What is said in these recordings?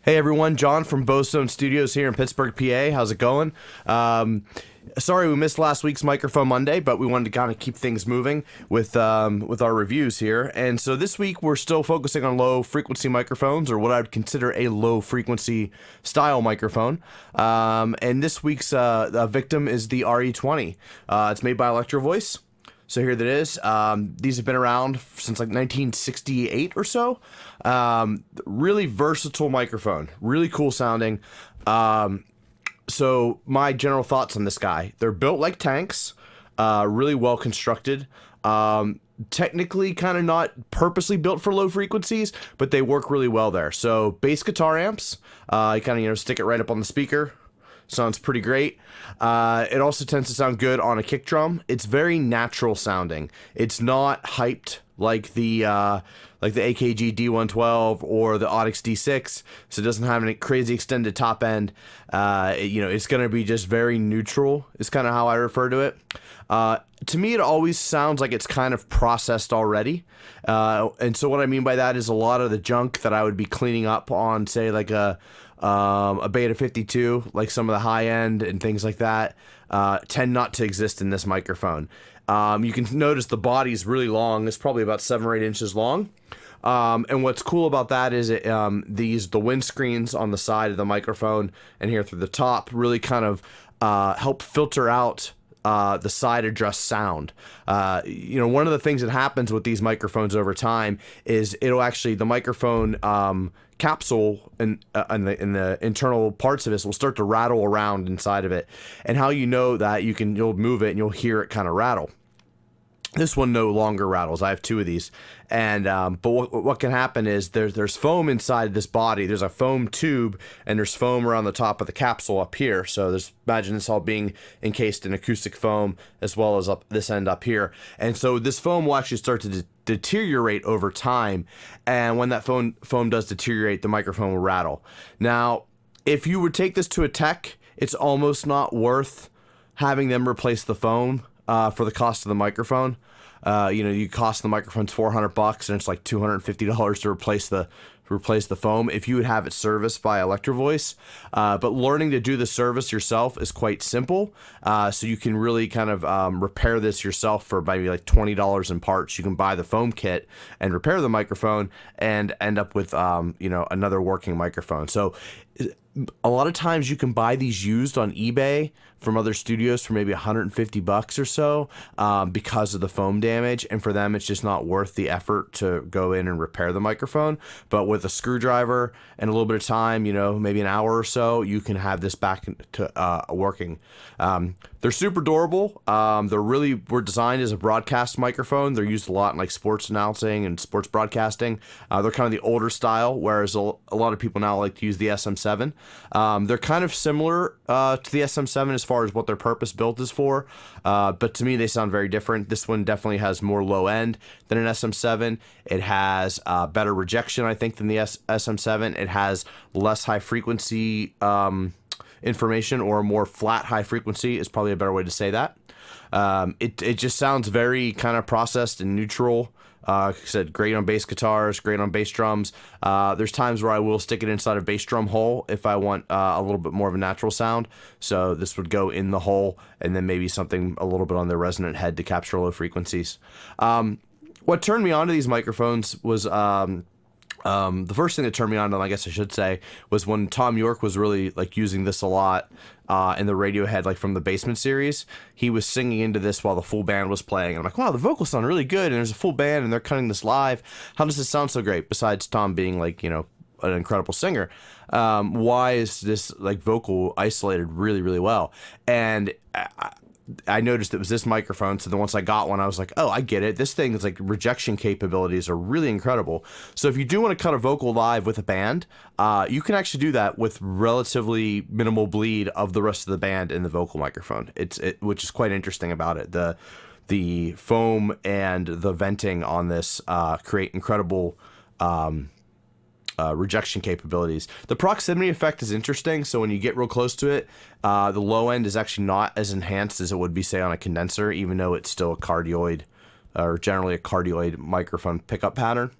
Hey everyone, John from Bowstone Studios here in Pittsburgh, PA. How's it going? Sorry we missed last week's Microphone Monday, but we wanted to kind of keep things moving with our reviews here. And so this week we're still focusing on low frequency microphones, or what I would consider a low frequency style microphone. And this week's victim is the RE-20. It's made by Electro-Voice. So here that is. These have been around since like 1968 or so. Really versatile microphone, really cool sounding. So my general thoughts on this guy: they're built like tanks, really well constructed. Technically kind of not purposely built for low frequencies, but they work really well there. So bass guitar amps, you kind of stick it right up on the speaker. Sounds pretty great. It also tends to sound good on a kick drum. It's very natural sounding. It's not hyped like the AKG D112 or the Audix D6, so it doesn't have any crazy extended top end. It's going to be just very neutral is kind of how I refer to it. To me, it always sounds like it's kind of processed already. And so what I mean by that is a lot of the junk that I would be cleaning up on, say, like a Beta 52, like some of the high end and things like that, tend not to exist in this microphone. You can notice the body's really long. It's probably about 7 or 8 inches long. And what's cool about that is the windscreens on the side of the microphone and here through the top really kind of help filter out the side address sound. One of the things that happens with these microphones over time is the microphone capsule in the internal parts of this will start to rattle around inside of it. And how you know that, you'll move it and you'll hear it kind of rattle. This one no longer rattles. I have 2 of these, and but what can happen is there's foam inside this body. There's a foam tube, and there's foam around the top of the capsule up here. So imagine this all being encased in acoustic foam as well as up this end up here. And so this foam will actually start to deteriorate over time, and when that foam does deteriorate, the microphone will rattle. Now, if you would take this to a tech, it's almost not worth having them replace the foam. For the cost of the microphone. You cost the microphone's $400 and it's like $250 to replace the foam if you would have it serviced by Electro-Voice. But learning to do the service yourself is quite simple. So you can really kind of repair this yourself for maybe like $20 in parts. You can buy the foam kit and repair the microphone and end up with another working microphone. So a lot of times you can buy these used on eBay from other studios for maybe $150 or so because of the foam damage, and for them it's just not worth the effort to go in and repair the microphone. But with a screwdriver and a little bit of time, maybe an hour or so, you can have this back to working. They're super durable. Were designed as a broadcast microphone. They're used a lot in like sports announcing and sports broadcasting. They're kind of the older style, whereas a lot of people now like to use the SM7. They're kind of similar to the SM7 as far as what their purpose built is for, but to me they sound very different. This one definitely has more low end than an SM7. It has better rejection, I think, than the SM7. It has less high frequency information, or more flat high frequency is probably a better way to say that. It just sounds very kind of processed and neutral. Like I said, great on bass guitars, great on bass drums. There's times where I will stick it inside a bass drum hole if I want a little bit more of a natural sound. So this would go in the hole, and then maybe something a little bit on the resonant head to capture low frequencies. What turned me on to these microphones was the first thing that turned me on to them, I guess I should say, was when Tom York was really like using this a lot in the Radiohead, like from the Basement series. He was singing into this while the full band was playing. And I'm like, wow, the vocals sound really good, and there's a full band and they're cutting this live. How does this sound so great? Besides Tom being like, an incredible singer, why is this like vocal isolated really, really well? And I noticed it was this microphone, so then once I got one, I was like, oh, I get it. This thing's like rejection capabilities are really incredible. So if you do want to cut a vocal live with a band, you can actually do that with relatively minimal bleed of the rest of the band in the vocal microphone. Which is quite interesting about it. The foam and the venting on this create incredible rejection capabilities. The proximity effect is interesting, so when you get real close to it, the low end is actually not as enhanced as it would be, say, on a condenser, even though it's still a cardioid, or generally a cardioid microphone pickup pattern.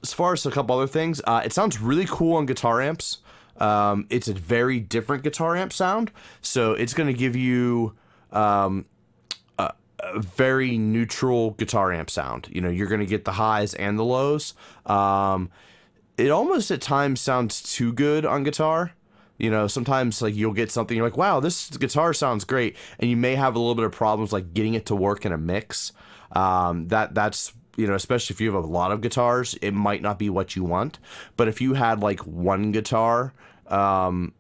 as far as a couple other things, it sounds really cool on guitar amps. It's a very different guitar amp sound, so it's going to give you a very neutral guitar amp sound. You know, you're going to get the highs and the lows. It almost at times sounds too good on guitar. You know, sometimes like you'll get something, you're like, wow, this guitar sounds great, and you may have a little bit of problems like getting it to work in a mix. That's, you know, especially if you have a lot of guitars, it might not be what you want. But if you had like one guitar,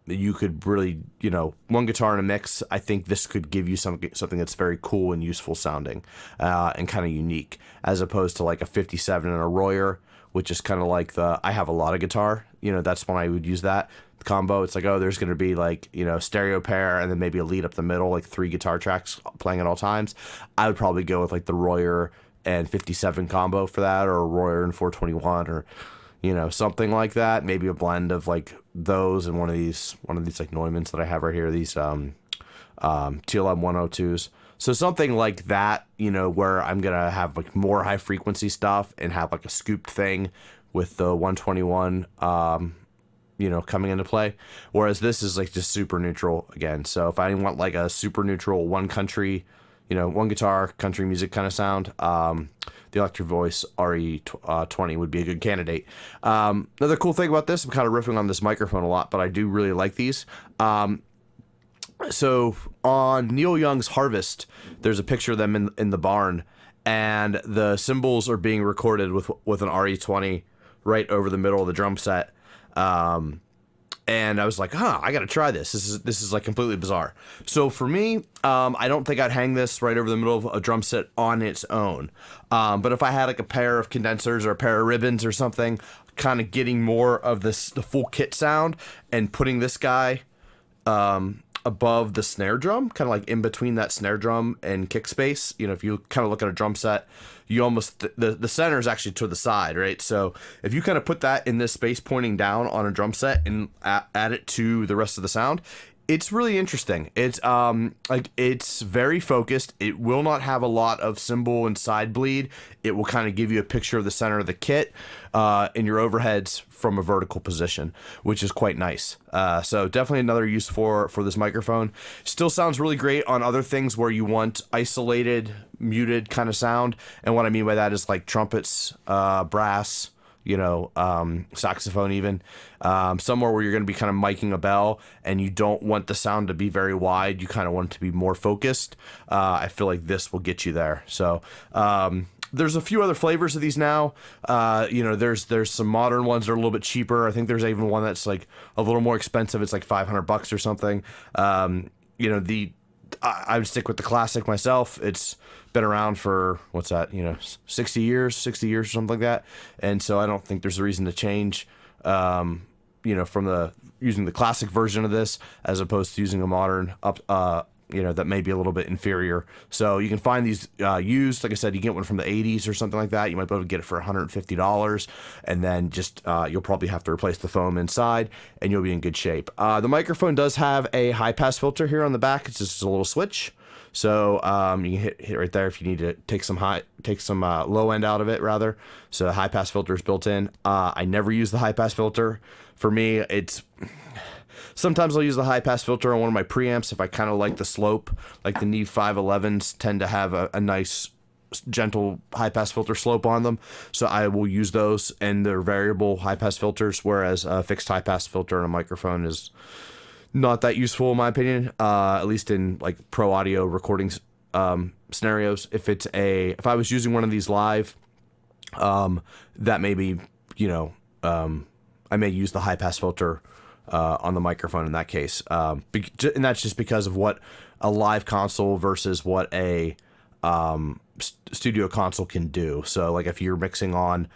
you could really, you know, one guitar in a mix, I think this could give you something that's very cool and useful sounding, and kind of unique, as opposed to like a 57 and a Royer, which is kind of like I have a lot of guitar, you know, that's when I would use that combo. It's like, oh, there's going to be like, you know, stereo pair and then maybe a lead up the middle, like 3 guitar tracks playing at all times. I would probably go with like the Royer and 57 combo for that, or a Royer and 421, or, you know, something like that. Maybe a blend of like those and one of these like Neumanns that I have right here, these TLM 102s. So something like that, you know, where I'm gonna have like more high frequency stuff and have like a scooped thing with the 121, you know, coming into play. Whereas this is like just super neutral again. So if I want like a super neutral one country, you know, one guitar country music kind of sound, the Electro-Voice RE-20 would be a good candidate. Another cool thing about this, I'm kind of riffing on this microphone a lot, but I do really like these. So on Neil Young's Harvest, there's a picture of them in the barn, and the cymbals are being recorded with an RE-20 right over the middle of the drum set. And I was like, I got to try this. This is like completely bizarre. So for me, I don't think I'd hang this right over the middle of a drum set on its own. But if I had like a pair of condensers or a pair of ribbons or something, kind of getting more of the full kit sound and putting this guy above the snare drum, kind of like in between that snare drum and kick space. You know, if you kind of look at a drum set, you almost, the center is actually to the side, right? So if you kind of put that in this space pointing down on a drum set and add it to the rest of the sound, it's really interesting. It's like, it's very focused. It will not have a lot of cymbal and side bleed. It will kind of give you a picture of the center of the kit in your overheads from a vertical position, which is quite nice. So definitely another use for this microphone. Still sounds really great on other things where you want isolated, muted kind of sound. And what I mean by that is like trumpets, brass, you know, saxophone even, somewhere where you're going to be kind of miking a bell and you don't want the sound to be very wide. You kind of want it to be more focused. I feel like this will get you there. So, there's a few other flavors of these now. You know, there's some modern ones that are a little bit cheaper. I think there's even one that's like a little more expensive. It's like $500 or something. You know, I would stick with the classic myself. It's been around for, what's that, you know, 60 years or something like that. And so I don't think there's a reason to change, you know, from using the classic version of this as opposed to using a modern you know, that may be a little bit inferior. So you can find these used. Like I said, you get one from the 80s or something like that. You might be able to get it for $150, and then just you'll probably have to replace the foam inside, and you'll be in good shape. The microphone does have a high pass filter here on the back. It's just a little switch. So you can hit right there if you need to take some low end out of it, rather. So high pass filter is built in. I never use the high pass filter. For me, sometimes I'll use the high pass filter on one of my preamps if I kind of like the slope. Like the Neve 511s tend to have a nice gentle high pass filter slope on them, so I will use those, and they're variable high pass filters, whereas a fixed high pass filter on a microphone is not that useful in my opinion, at least in like pro audio recording scenarios. If I was using one of these live, that may be, you know, I may use the high pass filter on the microphone in that case, and that's just because of what a live console versus what a studio console can do. So like if you're mixing on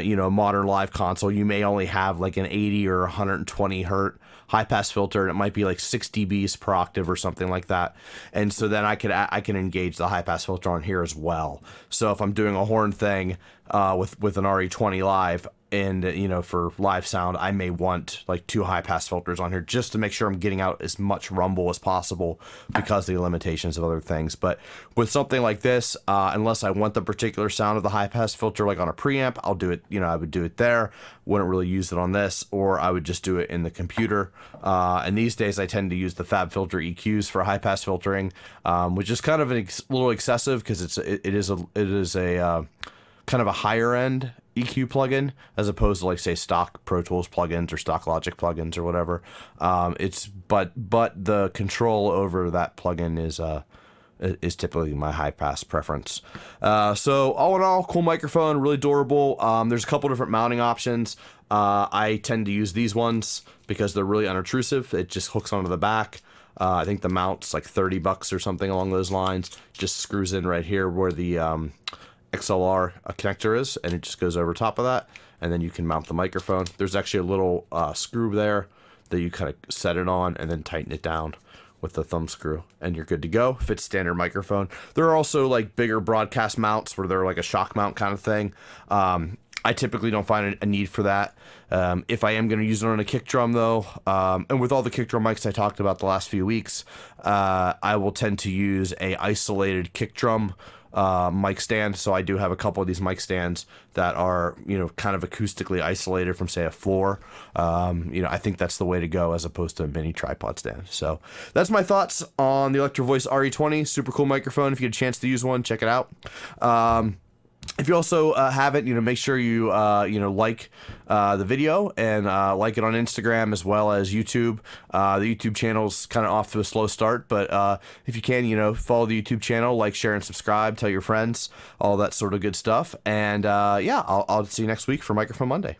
you know, a modern live console, you may only have like an 80 or 120 hertz high pass filter, and it might be like 6 dBs per octave or something like that. And so then I can engage the high pass filter on here as well. So if I'm doing a horn thing with an RE-20 live, And, you know, for live sound, I may want like 2 high pass filters on here just to make sure I'm getting out as much rumble as possible because of the limitations of other things. But with something like this, unless I want the particular sound of the high pass filter, like on a preamp, I'll do it, you know, I would do it there. Wouldn't really use it on this, or I would just do it in the computer. And these days I tend to use the FabFilter EQs for high pass filtering, which is kind of a little excessive because it is a kind of a higher end EQ plugin as opposed to like say stock Pro Tools plugins or stock Logic plugins or whatever. But the control over that plugin is typically my high pass preference. So all in all, cool microphone, really durable. There's a couple different mounting options. I tend to use these ones because they're really unobtrusive. It just hooks onto the back. I think the mount's like $30 or something along those lines. Just screws in right here where the XLR connector is, and it just goes over top of that, and then you can mount the microphone. There's actually a little screw there that you kind of set it on and then tighten it down with the thumb screw, and you're good to go. Fits standard microphone. There are also like bigger broadcast mounts where they're like a shock mount kind of thing. I typically don't find a need for that. If I am going to use it on a kick drum though, and with all the kick drum mics I talked about the last few weeks, I will tend to use a isolated kick drum mic stand. So I do have a couple of these mic stands that are, you know, kind of acoustically isolated from say a floor. You know, I think that's the way to go as opposed to a mini tripod stand. So that's my thoughts on the Electro-Voice RE-20. Super cool microphone. If you get a chance to use one, check it out. If you also have it, you know, make sure you you know, like the video and like it on Instagram as well as YouTube. The YouTube channel's kind of off to a slow start, but if you can, you know, follow the YouTube channel, like, share, and subscribe, tell your friends, all that sort of good stuff. And yeah, I'll see you next week for Microphone Monday.